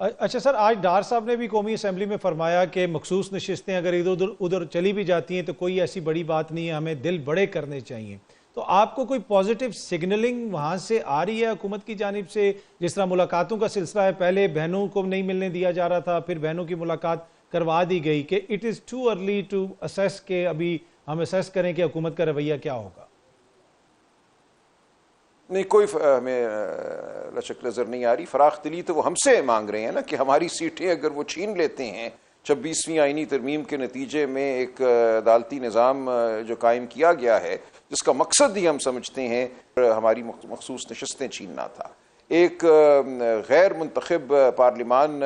اچھا سر، آج ڈار صاحب نے بھی قومی اسمبلی میں فرمایا کہ مخصوص نشستیں اگر ادھر چلی بھی جاتی ہیں تو کوئی ایسی بڑی بات نہیں ہے، ہمیں دل بڑے کرنے چاہیے. تو آپ کو کوئی پازیٹیو سگنلنگ وہاں سے آ رہی ہے حکومت کی جانب سے؟ جس طرح ملاقاتوں کا سلسلہ ہے، پہلے بہنوں کو نہیں ملنے دیا جا رہا تھا، پھر بہنوں کی ملاقات کروا دی گئی، کہ it is too early to assess, کہ ابھی ہم اسیس کریں کہ حکومت کا رویہ کیا ہوگا؟ نہیں، کوئی ہمیں لچک نظر نہیں آ رہی. فراخ دلی تو وہ ہم سے مانگ رہے ہیں نا کہ ہماری سیٹیں اگر وہ چھین لیتے ہیں. 26ویں آئینی ترمیم کے نتیجے میں ایک عدالتی نظام جو قائم کیا گیا ہے، جس کا مقصد ہی ہم سمجھتے ہیں ہماری مخصوص نشستیں چھیننا تھا. ایک غیر منتخب پارلیمان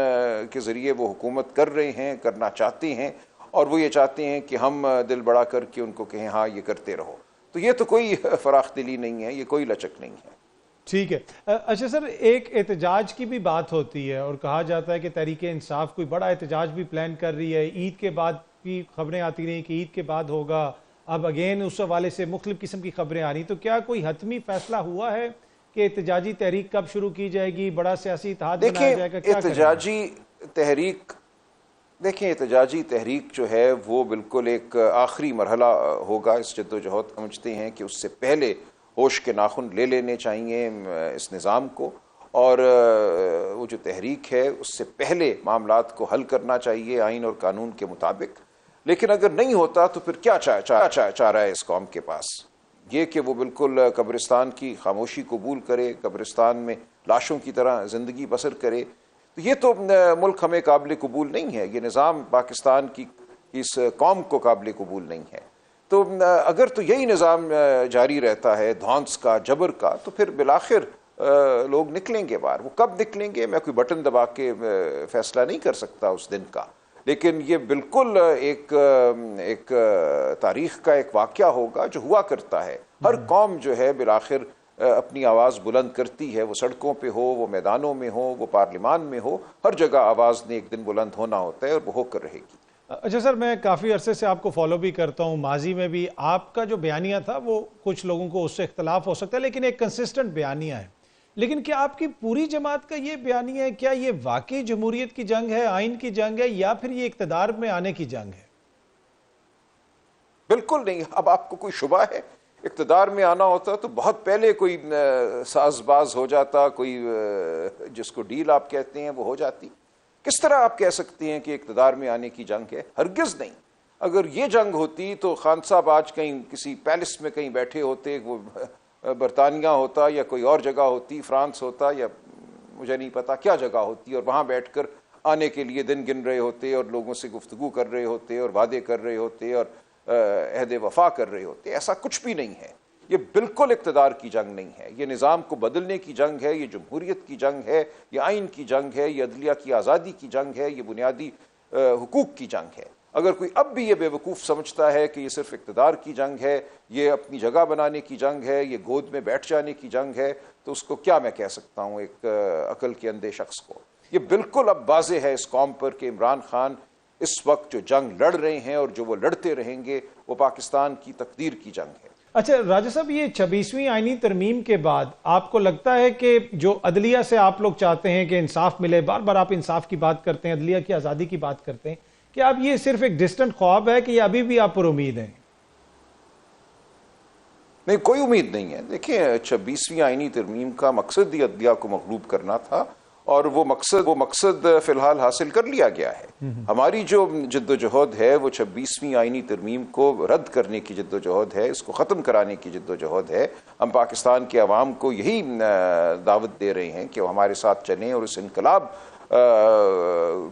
کے ذریعے وہ حکومت کر رہے ہیں، کرنا چاہتے ہیں، اور وہ یہ چاہتے ہیں کہ ہم دل بڑا کر کے ان کو کہیں ہاں یہ کرتے رہو. تو یہ تو کوئی فراخ دلی نہیں ہے، یہ کوئی لچک نہیں ہے. ٹھیک ہے. اچھا سر، ایک احتجاج کی بھی بات ہوتی ہے اور کہا جاتا ہے کہ تحریک انصاف کوئی بڑا احتجاج بھی پلان کر رہی ہے. عید کے بعد بھی خبریں آتی رہیں کہ عید کے بعد ہوگا. اب اگین اس حوالے سے مختلف قسم کی خبریں آ رہی. تو کیا کوئی حتمی فیصلہ ہوا ہے کہ احتجاجی تحریک کب شروع کی جائے گی؟ بڑا سیاسی اتحاد بنایا جائے گا؟ دیکھیں احتجاجی تحریک جو ہے وہ بالکل ایک آخری مرحلہ ہوگا اس جد و جہد. سمجھتے ہیں کہ اس سے پہلے ہوش کے ناخن لے لینے چاہیے اس نظام کو، اور وہ جو تحریک ہے اس سے پہلے معاملات کو حل کرنا چاہیے آئین اور قانون کے مطابق. لیکن اگر نہیں ہوتا تو پھر کیا چارہ ہے اس قوم کے پاس؟ یہ کہ وہ بالکل قبرستان کی خاموشی قبول کرے، قبرستان میں لاشوں کی طرح زندگی بسر کرے. تو یہ تو ملک ہمیں قابل قبول نہیں ہے، یہ نظام پاکستان کی اس قوم کو قابل قبول نہیں ہے. تو اگر تو یہی نظام جاری رہتا ہے دھونس کا، جبر کا، تو پھر بالآخر لوگ نکلیں گے باہر. وہ کب نکلیں گے میں کوئی بٹن دبا کے فیصلہ نہیں کر سکتا اس دن کا، لیکن یہ بالکل ایک تاریخ کا ایک واقعہ ہوگا جو ہوا کرتا ہے. ہر قوم جو ہے بالآخر اپنی آواز بلند کرتی ہے، وہ سڑکوں پہ ہو، وہ میدانوں میں ہو، وہ پارلیمان میں ہو، ہر جگہ آواز نے ایک دن بلند ہونا ہوتا ہے، اور وہ ہو کر رہے گی. اچھا سر، میں کافی عرصے سے آپ کو فالو بھی کرتا ہوں. ماضی میں بھی آپ کا جو بیانیہ تھا وہ کچھ لوگوں کو اس سے اختلاف ہو سکتا ہے، لیکن ایک کنسسٹنٹ بیانیہ ہے. لیکن کیا آپ کی پوری جماعت کا یہ بیانیہ ہے؟ کیا یہ واقعی جمہوریت کی جنگ ہے، آئین کی جنگ ہے، یا پھر یہ اقتدار میں آنے کی جنگ ہے؟ بالکل نہیں. اب آپ کو کوئی شبہ ہے؟ اقتدار میں آنا ہوتا تو بہت پہلے کوئی ساز باز ہو جاتا، کوئی جس کو ڈیل آپ کہتے ہیں وہ ہو جاتی. کس طرح آپ کہہ سکتے ہیں کہ اقتدار میں آنے کی جنگ ہے؟ ہرگز نہیں. اگر یہ جنگ ہوتی تو خان صاحب آج کہیں کسی پیلس میں کہیں بیٹھے ہوتے، وہ برطانیہ ہوتا یا کوئی اور جگہ ہوتی، فرانس ہوتا یا مجھے نہیں پتا کیا جگہ ہوتی، اور وہاں بیٹھ کر آنے کے لیے دن گن رہے ہوتے اور لوگوں سے گفتگو کر رہے ہوتے اور وعدے کر رہے ہوتے اور عہد وفا کر رہے ہوتے. ایسا کچھ بھی نہیں ہے. یہ بالکل اقتدار کی جنگ نہیں ہے، یہ نظام کو بدلنے کی جنگ ہے، یہ جمہوریت کی جنگ ہے، یہ آئین کی جنگ ہے، یہ عدلیہ کی آزادی کی جنگ ہے، یہ بنیادی حقوق کی جنگ ہے. اگر کوئی اب بھی یہ بے وقوف سمجھتا ہے کہ یہ صرف اقتدار کی جنگ ہے، یہ اپنی جگہ بنانے کی جنگ ہے، یہ گود میں بیٹھ جانے کی جنگ ہے، تو اس کو کیا میں کہہ سکتا ہوں ایک عقل کے اندھے شخص کو. یہ بالکل اب واضح ہے اس قوم پر کہ عمران خان اس وقت جو جنگ لڑ رہے ہیں اور جو وہ لڑتے رہیں گے وہ پاکستان کی تقدیر کی جنگ ہے. اچھا راجہ صاحب، یہ 26ویں آئینی ترمیم کے بعد آپ کو لگتا ہے کہ جو عدلیہ سے آپ لوگ چاہتے ہیں کہ انصاف ملے، بار بار آپ انصاف کی بات کرتے ہیں، عدلیہ کی آزادی کی بات کرتے ہیں، کہ اب یہ صرف ایک ڈسٹنٹ خواب ہے کہ یہ ابھی بھی آپ پر امید ہیں؟ نہیں، کوئی امید نہیں ہے. دیکھیں 26ویں آئینی ترمیم کا مقصد ہی عدلیہ کو مغلوب کرنا تھا، اور وہ مقصد فی الحال حاصل کر لیا گیا ہے. ہماری جو جد و جہد ہے وہ 26ویں آئینی ترمیم کو رد کرنے کی جد و جہد ہے، اس کو ختم کرانے کی جد و جہد ہے. ہم پاکستان کے عوام کو یہی دعوت دے رہے ہیں کہ وہ ہمارے ساتھ چلیں اور اس انقلاب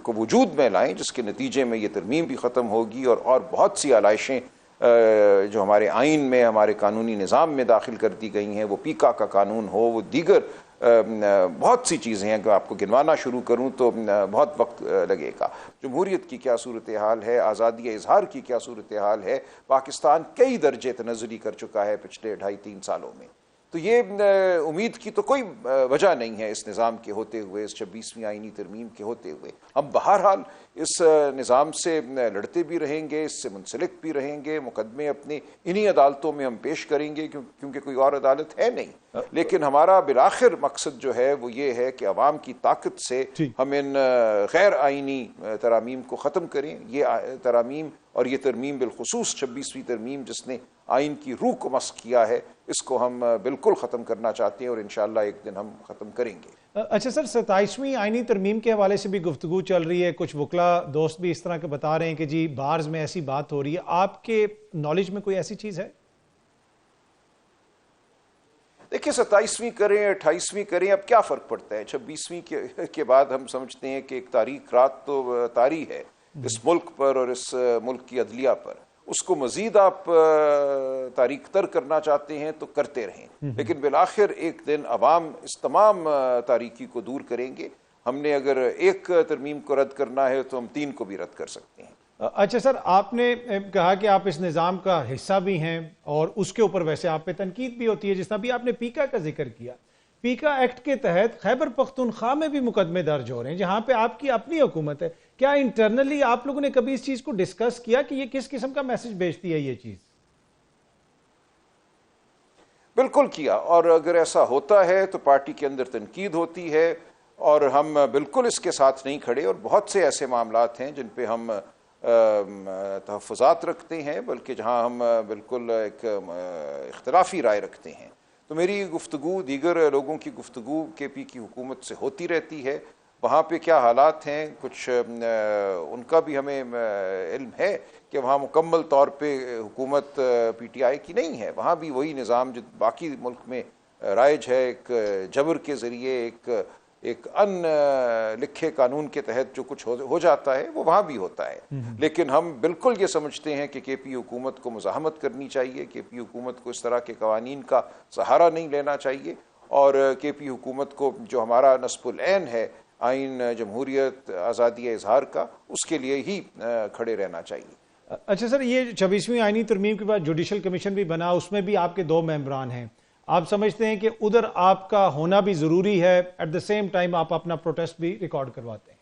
کو وجود میں لائیں، جس کے نتیجے میں یہ ترمیم بھی ختم ہوگی اور بہت سی علائشیں جو ہمارے آئین میں، ہمارے قانونی نظام میں داخل کر دی گئی ہیں، وہ پیکا کا قانون ہو، وہ دیگر بہت سی چیزیں ہیں کہ آپ کو گنوانا شروع کروں تو بہت وقت لگے گا. جمہوریت کی کیا صورتحال ہے، آزادی اظہار کی کیا صورتحال ہے، پاکستان کئی درجے تنزلی کر چکا ہے پچھلے 2.5-3 سالوں میں. تو یہ امید کی تو کوئی وجہ نہیں ہے اس نظام کے ہوتے ہوئے، اس 26ویں آئینی ترمیم کے ہوتے ہوئے۔ ہم بہرحال اس نظام سے لڑتے بھی رہیں گے، اس سے منسلک بھی رہیں گے، مقدمے اپنے انہی عدالتوں میں ہم پیش کریں گے کیونکہ کوئی اور عدالت ہے نہیں۔ لیکن ہمارا بالآخر مقصد جو ہے وہ یہ ہے کہ عوام کی طاقت سے ہم ان غیر آئینی ترامیم کو ختم کریں۔ یہ ترامیم اور یہ ترمیم بالخصوص 26ویں ترمیم جس نے آئین کی روح کو مسخ کیا ہے، اس کو ہم بالکل ختم کرنا چاہتے ہیں اور انشاءاللہ ایک دن ہم ختم کریں گے۔ اچھا سر، 27ویں آئینی ترمیم کے حوالے سے بھی گفتگو چل رہی ہے، کچھ وکلا دوست بھی اس طرح کے بتا رہے ہیں کہ جی بارز میں ایسی بات ہو رہی ہے، آپ کے نالج میں کوئی ایسی چیز ہے؟ دیکھیں 27ویں کریں 28ویں کریں، اب کیا فرق پڑتا ہے؟ 26ویں کے بعد ہم سمجھتے ہیں کہ ایک تاریک رات تو طاری ہے اس ملک پر اور اس ملک کی عدلیہ پر، اس کو مزید آپ تاریک تر کرنا چاہتے ہیں تو کرتے رہیں، لیکن بالآخر ایک دن عوام اس تمام تاریکی کو دور کریں گے۔ ہم نے اگر ایک ترمیم کو رد کرنا ہے تو ہم 3 کو بھی رد کر سکتے ہیں۔ اچھا سر، آپ نے کہا کہ آپ اس نظام کا حصہ بھی ہیں اور اس کے اوپر ویسے آپ پہ تنقید بھی ہوتی ہے، جس طرح بھی آپ نے پیکا کا ذکر کیا۔ پیکا ایکٹ کے تحت خیبر پختونخوا میں بھی مقدمے درج ہو رہے ہیں جہاں پہ آپ کی اپنی حکومت ہے۔ کیا انٹرنلی آپ لوگوں نے کبھی اس چیز کو ڈسکس کیا کہ یہ کس قسم کا میسج بھیجتی ہے یہ چیز؟ بالکل کیا، اور اگر ایسا ہوتا ہے تو پارٹی کے اندر تنقید ہوتی ہے اور ہم بالکل اس کے ساتھ نہیں کھڑے، اور بہت سے ایسے معاملات ہیں جن پہ ہم تحفظات رکھتے ہیں، بلکہ جہاں ہم بالکل ایک اختلافی رائے رکھتے ہیں۔ تو میری گفتگو دیگر لوگوں کی گفتگو کے پی کی حکومت سے ہوتی رہتی ہے۔ وہاں پہ کیا حالات ہیں کچھ ان کا بھی ہمیں علم ہے کہ وہاں مکمل طور پہ حکومت پی ٹی آئی کی نہیں ہے، وہاں بھی وہی نظام جو باقی ملک میں رائج ہے، ایک جبر کے ذریعے ایک ان لکھے قانون کے تحت جو کچھ ہو جاتا ہے وہ وہاں بھی ہوتا ہے۔ لیکن ہم بالکل یہ سمجھتے ہیں کہ کے پی حکومت کو مزاحمت کرنی چاہیے، کے پی حکومت کو اس طرح کے قوانین کا سہارا نہیں لینا چاہیے، اور کے پی حکومت کو جو ہمارا نصب العین ہے آئین جمہوریت آزادی اظہار کا، اس کے لیے ہی کھڑے رہنا چاہیے۔ اچھا سر، یہ 26ویں آئینی ترمیم کے بعد جوڈیشل کمیشن بھی بنا، اس میں بھی آپ کے 2 ممبران ہیں، آپ سمجھتے ہیں کہ ادھر آپ کا ہونا بھی ضروری ہے، ایٹ دا سیم ٹائم آپ اپنا پروٹیسٹ بھی ریکارڈ کرواتے ہیں؟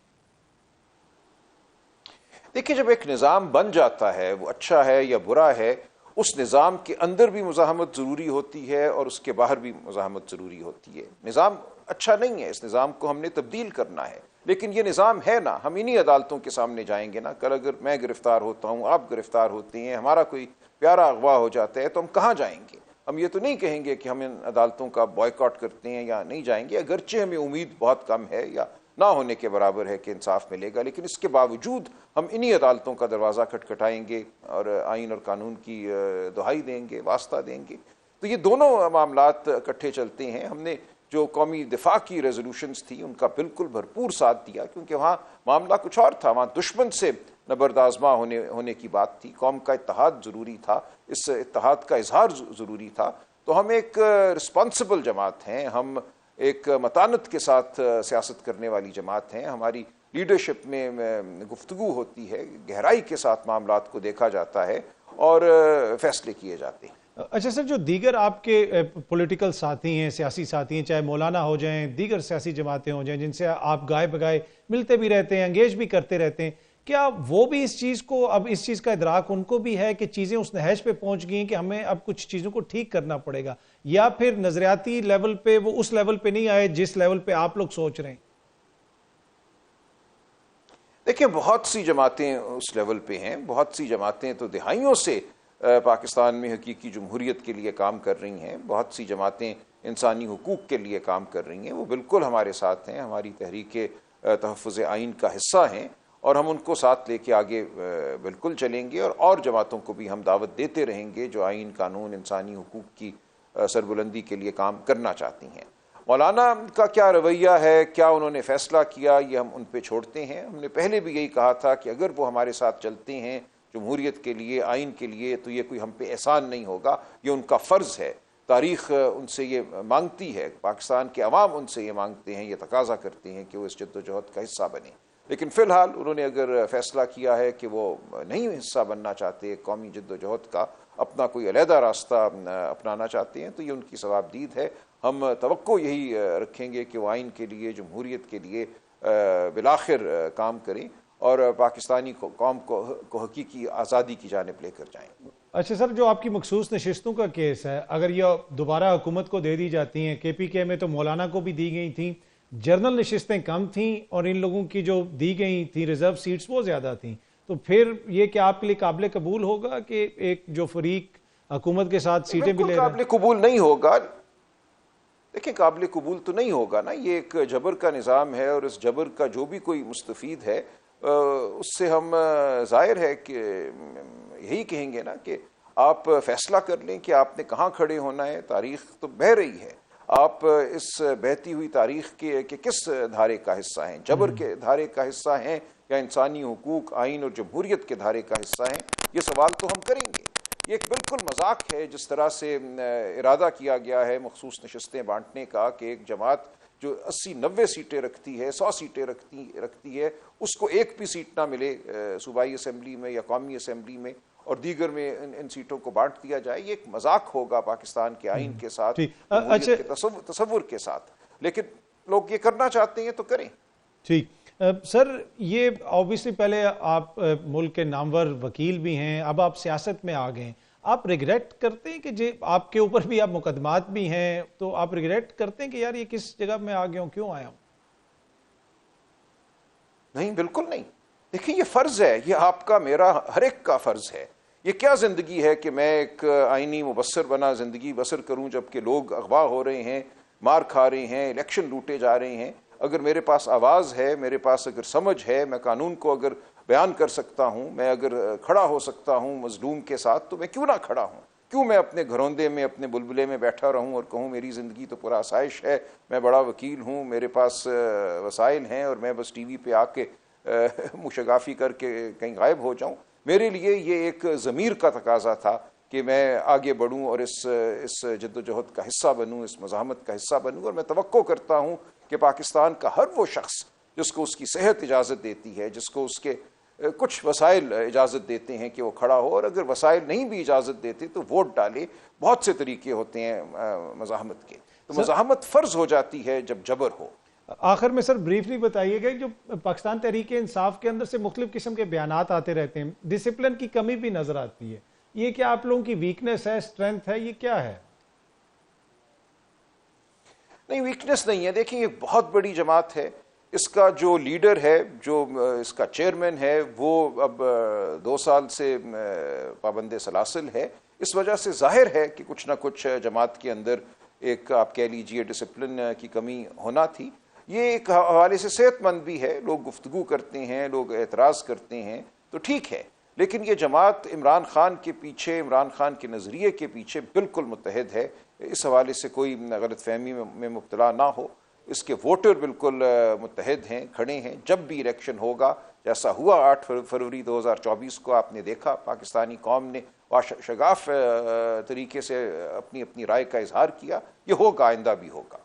دیکھیں، جب ایک نظام بن جاتا ہے وہ اچھا ہے یا برا ہے، اس نظام کے اندر بھی مزاحمت ضروری ہوتی ہے اور اس کے باہر بھی مزاحمت ضروری ہوتی ہے۔ نظام اچھا نہیں ہے، اس نظام کو ہم نے تبدیل کرنا ہے، لیکن یہ نظام ہے نا، ہم انہی عدالتوں کے سامنے جائیں گے نا۔ کل اگر میں گرفتار ہوتا ہوں، آپ گرفتار ہوتے ہیں، ہمارا کوئی پیارا اغوا ہو جاتا ہے تو ہم کہاں جائیں گے؟ ہم یہ تو نہیں کہیں گے کہ ہم ان عدالتوں کا بائیکاٹ کرتے ہیں یا نہیں جائیں گے، اگرچہ ہمیں امید بہت کم ہے یا نہ ہونے کے برابر ہے کہ انصاف ملے گا، لیکن اس کے باوجود ہم انہی عدالتوں کا دروازہ کھٹکھٹائیں گے اور آئین اور قانون کی دہائی دیں گے، واسطہ دیں گے۔ تو یہ دونوں معاملات اکٹھے چلتے ہیں۔ ہم نے جو قومی دفاع کی ریزولوشنز تھی ان کا بالکل بھرپور ساتھ دیا، کیونکہ وہاں معاملہ کچھ اور تھا، وہاں دشمن سے نبرد آزما ہونے کی بات تھی، قوم کا اتحاد ضروری تھا، اس اتحاد کا اظہار ضروری تھا۔ تو ہم ایک رسپانسبل جماعت ہیں، ہم ایک متانت کے ساتھ سیاست کرنے والی جماعت ہیں، ہماری لیڈرشپ میں گفتگو ہوتی ہے، گہرائی کے ساتھ معاملات کو دیکھا جاتا ہے اور فیصلے کیے جاتے ہیں۔ اچھا سر، جو دیگر آپ کے پولیٹیکل ساتھی ہیں، سیاسی ساتھی ہیں، چاہے مولانا ہو جائیں، دیگر سیاسی جماعتیں ہو جائیں، جن سے آپ گائے بگائے ملتے بھی رہتے ہیں، انگیج بھی کرتے رہتے ہیں، کیا وہ بھی اس چیز کو، اب اس چیز کا ادراک ان کو بھی ہے کہ چیزیں اس نہج پہ پہنچ گئی ہیں کہ ہمیں اب کچھ چیزوں کو ٹھیک کرنا پڑے گا، یا پھر نظریاتی لیول پہ وہ اس لیول پہ نہیں آئے جس لیول پہ آپ لوگ سوچ رہے ہیں؟ دیکھیں، بہت سی جماعتیں اس لیول پہ ہیں، بہت سی جماعتیں تو دہائیوں سے پاکستان میں حقیقی جمہوریت کے لیے کام کر رہی ہیں، بہت سی جماعتیں انسانی حقوق کے لیے کام کر رہی ہیں، وہ بالکل ہمارے ساتھ ہیں، ہماری تحریک تحفظ آئین کا حصہ ہیں، اور ہم ان کو ساتھ لے کے آگے بالکل چلیں گے، اور جماعتوں کو بھی ہم دعوت دیتے رہیں گے جو آئین، قانون، انسانی حقوق کی سربلندی کے لیے کام کرنا چاہتی ہیں۔ مولانا کا کیا رویہ ہے، کیا انہوں نے فیصلہ کیا، یہ ہم ان پہ چھوڑتے ہیں۔ ہم نے پہلے بھی یہی کہا تھا کہ اگر وہ ہمارے ساتھ چلتے ہیں جمہوریت کے لیے، آئین کے لیے، تو یہ کوئی ہم پہ احسان نہیں ہوگا، یہ ان کا فرض ہے۔ تاریخ ان سے یہ مانگتی ہے، پاکستان کے عوام ان سے یہ مانگتے ہیں، یہ تقاضا کرتے ہیں کہ وہ اس جد و جہد کا حصہ بنیں۔ لیکن فی الحال انہوں نے اگر فیصلہ کیا ہے کہ وہ نہیں حصہ بننا چاہتے قومی جد و جہد کا، اپنا کوئی علیحدہ راستہ اپنانا چاہتے ہیں، تو یہ ان کی ثوابدید ہے۔ ہم توقع یہی رکھیں گے کہ وہ آئین کے لیے، جمہوریت کے لیے بالآخر کام کریں اور پاکستانی قوم کو حقیقی آزادی کی جانب لے کر جائیں۔ اچھا سر، جو آپ کی مخصوص نشستوں کا کیس ہے، اگر یہ دوبارہ حکومت کو دے دی جاتی ہیں، کے پی کے میں تو مولانا کو بھی دی گئی تھیں، جنرل نشستیں کم تھیں اور ان لوگوں کی جو دی گئی تھیں ریزرو سیٹس وہ زیادہ تھیں، تو پھر یہ کہ آپ کے لیے قابل قبول ہوگا کہ ایک جو فریق حکومت کے ساتھ سیٹیں بھی لے رہا ہے؟ قابل قبول نہیں ہوگا۔ دیکھیں قابل قبول تو نہیں ہوگا نا، یہ ایک جبر کا نظام ہے اور اس جبر کا جو بھی کوئی مستفید ہے اس سے ہم ظاہر ہے کہ یہی کہیں گے نا کہ آپ فیصلہ کر لیں کہ آپ نے کہاں کھڑے ہونا ہے۔ تاریخ تو بہہ رہی ہے، آپ اس بہتی ہوئی تاریخ کے کس دھارے کا حصہ ہیں؟ جبر کے دھارے کا حصہ ہیں یا انسانی حقوق، آئین اور جمہوریت کے دھارے کا حصہ ہیں؟ یہ سوال تو ہم کریں گے۔ یہ ایک بالکل مذاق ہے جس طرح سے ارادہ کیا گیا ہے مخصوص نشستیں بانٹنے کا، کہ ایک جماعت جو 80-90 سیٹیں رکھتی ہے، 100 سیٹیں رکھتی ہے، اس کو ایک بھی سیٹ نہ ملے صوبائی اسمبلی میں یا قومی اسمبلی میں، اور دیگر میں ان سیٹوں کو بانٹ دیا جائے۔ یہ ایک مذاق ہوگا پاکستان کے آئین کے ساتھ، جمہوریت کے تصور کے ساتھ، لیکن لوگ یہ کرنا چاہتے ہیں تو کریں۔ ٹھیک سر، یہ اوبیسلی پہلے آپ ملک کے نامور وکیل بھی ہیں، اب آپ سیاست میں آ گئے ہیں، آپ ریگریٹ کرتے ہیں کہ آپ کے اوپر بھی آپ مقدمات بھی ہیں، تو آپ ریگریٹ کرتے ہیں کہ یار یہ کس جگہ میں آ گیا ہوں، کیوں آیا ہوں؟ نہیں، بالکل نہیں۔ دیکھیں یہ فرض ہے، یہ آپ کا، میرا، ہر ایک کا فرض ہے۔ یہ کیا زندگی ہے کہ میں ایک آئینی مبصر بنا زندگی بسر کروں جبکہ لوگ اغوا ہو رہے ہیں، مار کھا رہے ہیں، الیکشن لوٹے جا رہے ہیں۔ اگر میرے پاس آواز ہے، میرے پاس اگر سمجھ ہے، میں قانون کو اگر بیان کر سکتا ہوں، میں اگر کھڑا ہو سکتا ہوں مظلوم کے ساتھ، تو میں کیوں نہ کھڑا ہوں؟ کیوں میں اپنے گھروندے میں، اپنے بلبلے میں بیٹھا رہوں اور کہوں میری زندگی تو پورا آسائش ہے، میں بڑا وکیل ہوں، میرے پاس وسائل ہیں اور میں بس ٹی وی پہ آ کے مشگافی کر کے کہیں غائب ہو جاؤں؟ میرے لیے یہ ایک ضمیر کا تقاضا تھا کہ میں آگے بڑھوں اور اس جد و جہد کا حصہ بنوں، اس مزاحمت کا حصہ بنوں، اور میں توقع کرتا ہوں کہ پاکستان کا ہر وہ شخص جس کو اس کی صحت اجازت دیتی ہے، جس کو اس کے کچھ وسائل اجازت دیتے ہیں کہ وہ کھڑا ہو، اور اگر وسائل نہیں بھی اجازت دیتے تو ووٹ ڈالے۔ بہت سے طریقے ہوتے ہیں مزاحمت کے، تو مزاحمت فرض ہو جاتی ہے جب جبر ہو۔ آخر میں سر بریفلی بتائیے گا، جو پاکستان تحریک انصاف کے اندر سے مختلف قسم کے بیانات آتے رہتے ہیں، ڈسپلن کی کمی بھی نظر آتی ہے، یہ کیا آپ لوگوں کی ویکنس ہے، اسٹرینتھ ہے، یہ کیا ہے؟ نہیں، ویکنس نہیں ہے۔ دیکھیں یہ بہت بڑی جماعت ہے، اس کا جو لیڈر ہے، جو اس کا چیئرمین ہے، وہ اب 2 سال سے پابند سلاسل ہے۔ اس وجہ سے ظاہر ہے کہ کچھ نہ کچھ جماعت کے اندر ایک، آپ کہہ لیجئے، ڈسپلن کی کمی ہونا تھی۔ یہ ایک حوالے سے صحت مند بھی ہے، لوگ گفتگو کرتے ہیں، لوگ اعتراض کرتے ہیں، تو ٹھیک ہے، لیکن یہ جماعت عمران خان کے پیچھے، عمران خان کے نظریے کے پیچھے بالکل متحد ہے۔ اس حوالے سے کوئی غلط فہمی میں مبتلا نہ ہو۔ اس کے ووٹر بالکل متحد ہیں، کھڑے ہیں۔ جب بھی الیکشن ہوگا، جیسا ہوا 8 فروری 2024 کو، آپ نے دیکھا پاکستانی قوم نے شگاف طریقے سے اپنی رائے کا اظہار کیا، یہ ہوگا، آئندہ بھی ہوگا۔